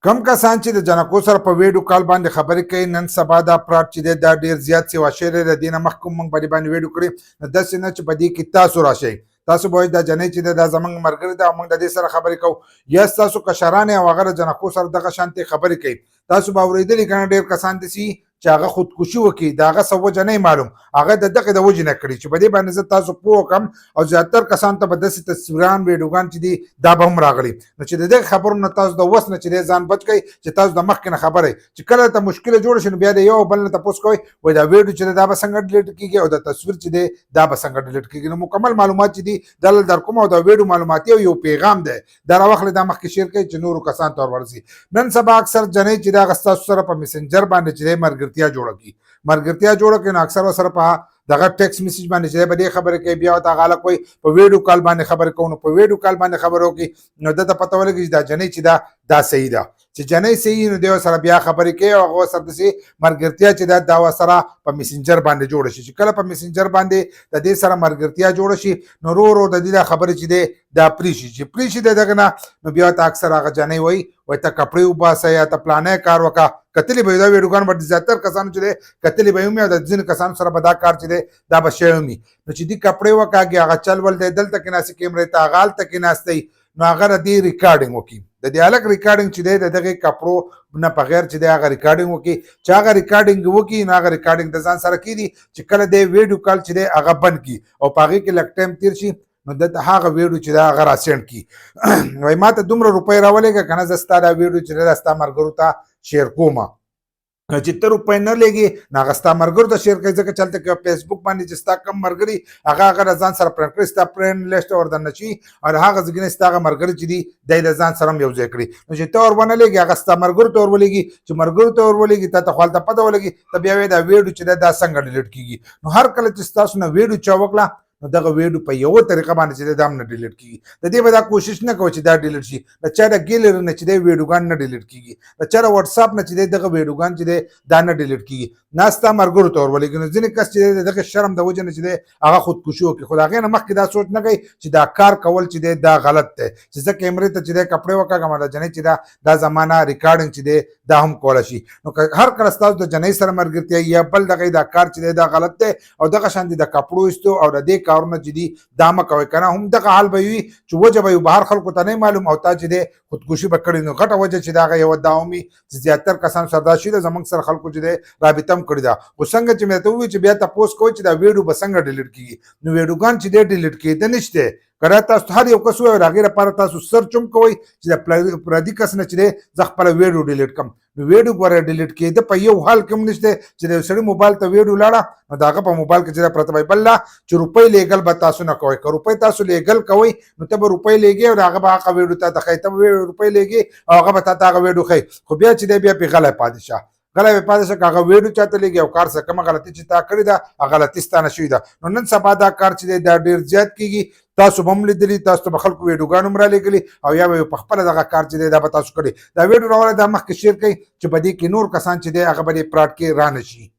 کم کسان چې د جنکو سره په ویډیو کال باندې خبرې کوي نن سبا دا فراډ چې دی دا ډېر زیات سوی شوی دی. د دې نه مخکې موږ په دې باندې ویډیو کړې، نو داسې نه چې په دې کې تاسو راشئ، تاسو به وایئ دا جنۍ چې دی دا زموږ ملګرې ده او موږ د دې سره خبرې کوو، یا ستاسو کشران او هغه د جنکو سره دغه شانتې خبرې کوي. تاسو به اورېدلي که نه ډېر کسان داسې چې هغه خودکشي وکړي، د هغه څه وجه نه معلوم، هغه د دغې د وجې نه کړي چې په دې باندې زه تاسو پوه کړم. او زیاتر کسانو ته به داسې تصویران ویډیوګان چې دي دا به هم راغلي، نو چې د دغې خبرو نه تاسو د وس نه چې دی ځان بچ کړئ، چې تاسو د مخکې نه خبره چې کله ته مشکله جوړه شي نو بیا د یو بل نه تپوس کوئ وایي دا ویډیو چې دی دا به څنګه ډیلیټ کېږي او د تصویر چې دی دا به څنګه ډیلیټ کېږي. نو مکمل معلومات چې دي دا در کوم او د ویډیو معلوماتي او یو پیغام دی دا راواخلئ، دا مخکې شیر کړئ چې نورو کسانو ته ورورسي. نن سبا اکثر جنۍ چې دی هغه ستاسو سره په میسنجر باندې چې دی ملګرتیا جوړه کړي، ملګرتیا جوړه کړي، نو اکثر ورسره په دغه ټیکس میسج باندې چې دی به دې خبرې کوي، بیا ورته هغه هلک وایي په ویډیو کال باندې خبرې کوو، نو په ویډیو کال باندې خبرې وکړي، نو ده ته پته ولګي چې دا جنۍ چې ده دا صحیح ده. چې جنۍ صحیح نو دی ورسره بیا خبرې کوي او هغه ورسره داسې ملګرتیا چې ده دا ورسره په میسنجر باندې جوړه شي. چې کله په میسنجر باندې د دې سره ملګرتیا جوړه شي نو ورو ورو د دې دا خبرې چې دی دا پرې شي، چې پرې شي د دغه نه نو بیا ورته اکثر هغه جنۍ وایي ته کپړې وباسه یا ته پلانی کار وکړه. کتلې به دا ویډیوګان به زیاتر کسانو چې دی کتلې به یې ومي او د ځینو کسانو سره به دا کار چې دی دا به شوی ومي. نو چې دې کپړې وکاږي هغه چل ول دی دلته کېناستې کیمرې ته هغه هلته کېناستی نو هغه د دې ریکارډنګ وکړي، د دې هلک ریکارډنګ چې دی د دغې کپړو نه بغیر چې دی هغه ریکارډنګ وکړي. چې هغه ریکارډنګ وکړي نو هغه ریکارډنګ د ځان سره کېږي چې کله دی ویډیو کال چې دی هغه بند کړي او په هغې کې لږ ټایم تېر شي نو دلته هغه ویډیو چې دی هغه راسینډ کړي وایي ما ته دومره روپۍ راولېږه که نه زه ستا دا ویډیو چې دی دا ستا ملګرو ته شیر کوم. چې ته روپۍ نه لېږي نو هغه ستا ملګرو ته شیر کوي، ځکه چې هلته کې فیسبوک باندې چې ستا کم ملګري هغه د ځان سره فرینډ کړي، ستا فرینډ لیسټ ورننه شي او د هغه ځای نه ستا هغه ملګري چې دي دی د ځان سره هم یو ځای کړي. نو چې ته ور ونه لېږي هغه ستا ملګرو ته ور ولېږي، چې ملګرو ته ور ولېږي تا ته خو هلته پته ولګي ته بیا وایې دا ویډیو چې دی دا څنګه ډیلیټ کېږي. نو هر کله چې ستاسو نه ویډیو چا وکړه نو دغه ویډیو په یوه طریقه باندې چې دی دا هم نه ډیلیټ کېږي. د دې به دا کوشش نه کوئ چې دا ډیلیټ شي، د چا د ګیلري نه چې دی ویډیوګان نه ډیلیټ کېږي، د چا د وټساپ نه چې دی دغه ویډیوګان چې دی دا نه ډیلیټ کېږي، نه ستا ملګرو ته ور ولېږي. نو ځینې کس چې دی د دغه شرم د وجې نه چې دی هغه خودکشي وکړي، خو د هغې نه مخکې دا سوچ نه کوي چې دا کار کول چې دی دا غلط دی، چې زه کیمرې ته چې دی کپړې وکاږم او د جنۍ چې دا زمانه ریکارډنګ چې دی دا هم کولی شي. نو هر کله ستاسو د جنۍ سره ملګرتیا یا بل دغه دا کار چې دی دا غلط دی او دغه شان د کپړو ایستو او د دې کارونه چې دي دا مه کوئ، که نه هم دغه حال به وي چې وجه به بهر خلکو ته نه معلوم او تا چې دی خودکشي به کړې. نو غټه وجه چې د هغه یوه دا ومي چې زیاتر کسانو سره دا شي ده زموږ سره خلکو چې دی رابطه هم کړې ده. خو څنګه چې مې درته وویل چې بیا تپوس کوئ چې دا ویډیو به څنګه ډیلیټ کېږي، نو ویډیوګان چې دی ډیلیټ کېده نشته. که تاسو هر یو کس ووایو د هغې لپاره تاسو سرچ هم کوئ چې د پردي کس نه چې دی زه خپله ویډیو ډیلیټ کړم، نو ویډیو ګوره ډیلیټ کېده په یو حال کې هم نشته چې د یو سړي موبایل ته ویډیو لاړه نو د هغه په موبایل کې چې دی پرته وي. بل لا چې روپۍ لیږل به تاسو نه کوئ، که روپۍ تاسو لیږل کوئ نو ته به روپۍ لیږې او د هغه به هغه ویډیو تا ته ښایي، ته به روپۍ لیږې او هغه به تا ته هغه ویډیو ښایي، خو بیا چې دی بیا پرې غلی پاتې شه، غلی به پاتې شه که هغه ویډیو چاته لیږي او کار سره کومه غلطي چې تا کړې ده هغه غلطي ستا نه شوې ده. نو نن سبا دا کار چې دی دا ډېر زیات کېږي، تاسو به هم لیدلي، تاسو ته به خلکو ویډیوګان هم رالیږلي او یا به په خپله دغه کار چې دی دا به تاسو کړی. دا ویډیو راوړی دا مخکې شیر کړئ چې په دې کې نور کسان چې دی هغه به دې فراډ کې رانه شي.